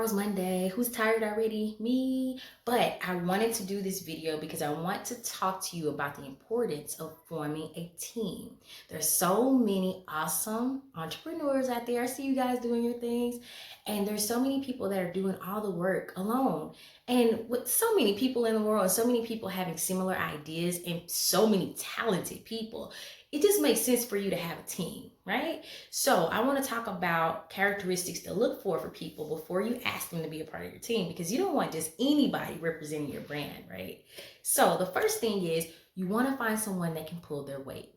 Tomorrow's Monday. Who's tired already? Me. But I wanted to do this video because I want to talk to you about the importance of forming a team. There's so many awesome entrepreneurs out there. I see you guys doing your things. And there's so many people that are doing all the work alone. And with so many people in the world, so many people having similar ideas and so many talented people, it just makes sense for you to have a team, right? So I want to talk about characteristics to look for people before you ask them to be a part of your team, because you don't want just anybody representing your brand, right? So the first thing is you want to find someone that can pull their weight.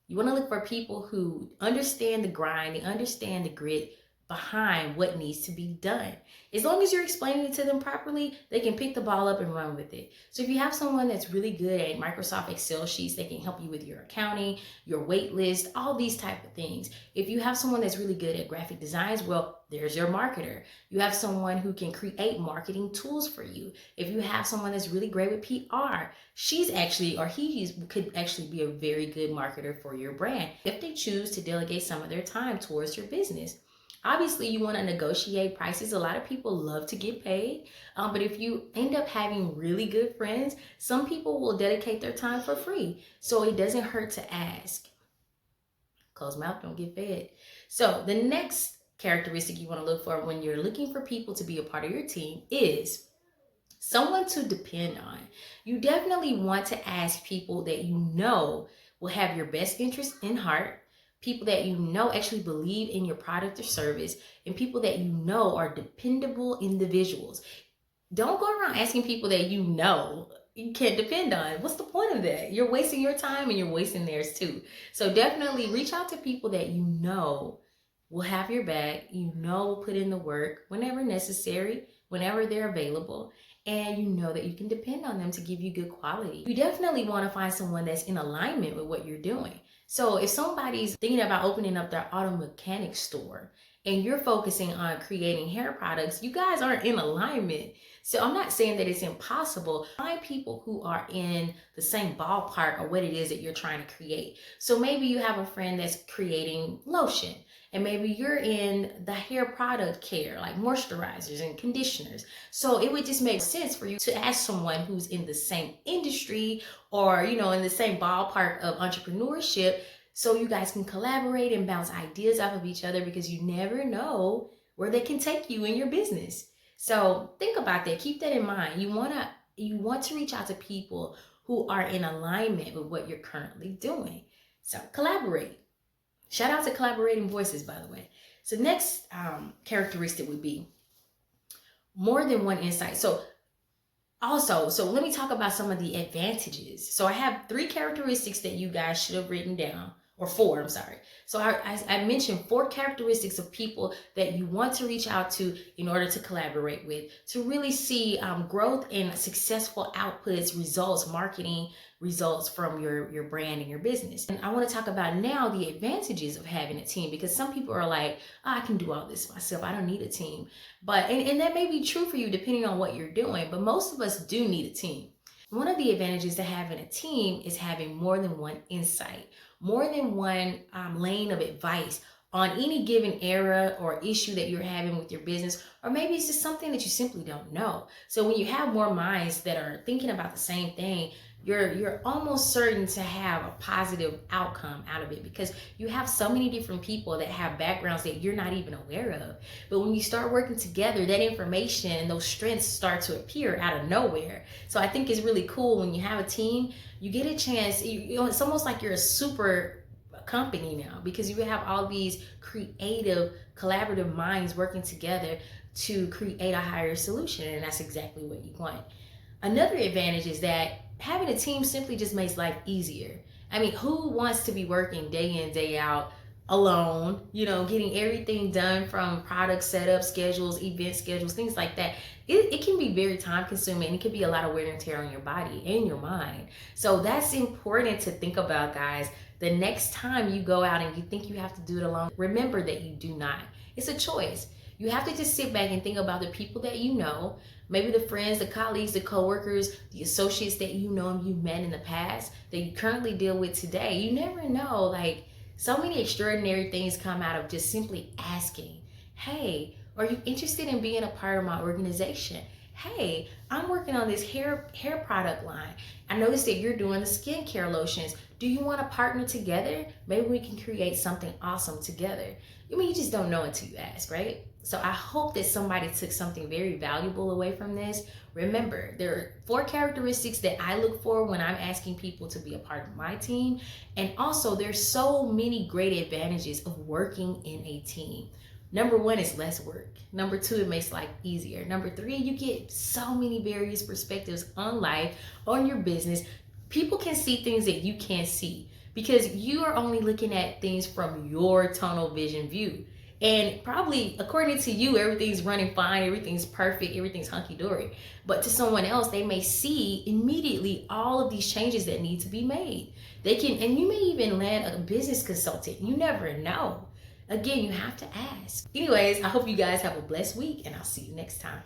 You want to look for people who understand the grind, they understand the grit behind what needs to be done. As long as you're explaining it to them properly, they can pick the ball up and run with it. So if you have someone that's really good at Microsoft Excel sheets, they can help you with your accounting, your wait list, all these type of things. If you have someone that's really good at graphic designs, well, there's your marketer. You have someone who can create marketing tools for you. If you have someone that's really great with PR, she's actually, or could actually be a very good marketer for your brand if they choose to delegate some of their time towards your business. Obviously, you want to negotiate prices. A lot of people love to get paid, but if you end up having really good friends, some people will dedicate their time for free. So it doesn't hurt to ask. Closed mouth don't get fed. So the next characteristic you want to look for when you're looking for people to be a part of your team is someone to depend on. You definitely want to ask people that you know will have your best interest in heart, people that you know actually believe in your product or service, and people that you know are dependable individuals. Don't go around asking people that you know you can't depend on. What's the point of that? You're wasting your time and you're wasting theirs too. So definitely reach out to people that you know will have your back, you know will put in the work whenever necessary, whenever they're available, and you know that you can depend on them to give you good quality. You definitely want to find someone that's in alignment with what you're doing. So if somebody's thinking about opening up their auto mechanic store and you're focusing on creating hair products, you guys aren't in alignment. So I'm not saying that it's impossible. Find people who are in the same ballpark of what it is that you're trying to create. So maybe you have a friend that's creating lotion, and maybe you're in the hair product care, like moisturizers and conditioners. So it would just make sense for you to ask someone who's in the same industry or, in the same ballpark of entrepreneurship, so you guys can collaborate and bounce ideas off of each other, because you never know where they can take you in your business. So think about that. Keep that in mind. You want to reach out to people who are in alignment with what you're currently doing. So collaborate. Shout out to Collaborating Voices, by the way. So next characteristic would be more than one insight. So let me talk about some of the advantages. So I have 3 characteristics that you guys should have written down, or 4, I'm sorry. So I mentioned 4 characteristics of people that you want to reach out to in order to collaborate with, to really see growth and successful outputs, results, marketing results from your brand and your business. And I want to talk about now the advantages of having a team, because some people are like, I can do all this myself, I don't need a team. But and that may be true for you depending on what you're doing, but most of us do need a team. One of the advantages to having a team is having more than one insight, more than one lane of advice on any given era or issue that you're having with your business, or maybe it's just something that you simply don't know. So when you have more minds that are thinking about the same thing, you're almost certain to have a positive outcome out of it, because you have so many different people that have backgrounds that you're not even aware of. But when you start working together, that information and those strengths start to appear out of nowhere. So I think it's really cool when you have a team, you get a chance, it's almost like you're a super company now, because you have all these creative, collaborative minds working together to create a higher solution, and that's exactly what you want. Another advantage is that having a team simply just makes life easier. I mean, who wants to be working day in, day out alone, getting everything done from product setup schedules, event schedules, things like that. It can be very time consuming, and it can be a lot of wear and tear on your body and your mind. So that's important to think about, guys. The next time you go out and you think you have to do it alone, remember that you do not. It's a choice. You have to just sit back and think about the people that you know, maybe the friends, the colleagues, the coworkers, the associates that you know and you've met in the past that you currently deal with today. You never know, so many extraordinary things come out of just simply asking, hey, Are you interested in being a part of my organization? Hey, I'm working on this hair product line. I noticed that you're doing the skincare lotions. Do you want to partner together? Maybe we can create something awesome together. I mean, you just don't know until you ask, right? So I hope that somebody took something very valuable away from this. Remember, there are 4 characteristics that I look for when I'm asking people to be a part of my team. And also, there's so many great advantages of working in a team. Number 1 is less work. Number 2, it makes life easier. Number 3, you get so many various perspectives on life, on your business. People can see things that you can't see because you are only looking at things from your tunnel vision view. And probably according to you, everything's running fine, everything's perfect, everything's hunky-dory. But to someone else, they may see immediately all of these changes that need to be made. They can, and you may even land a business consultant. You never know. Again, you have to ask. Anyways, I hope you guys have a blessed week, and I'll see you next time.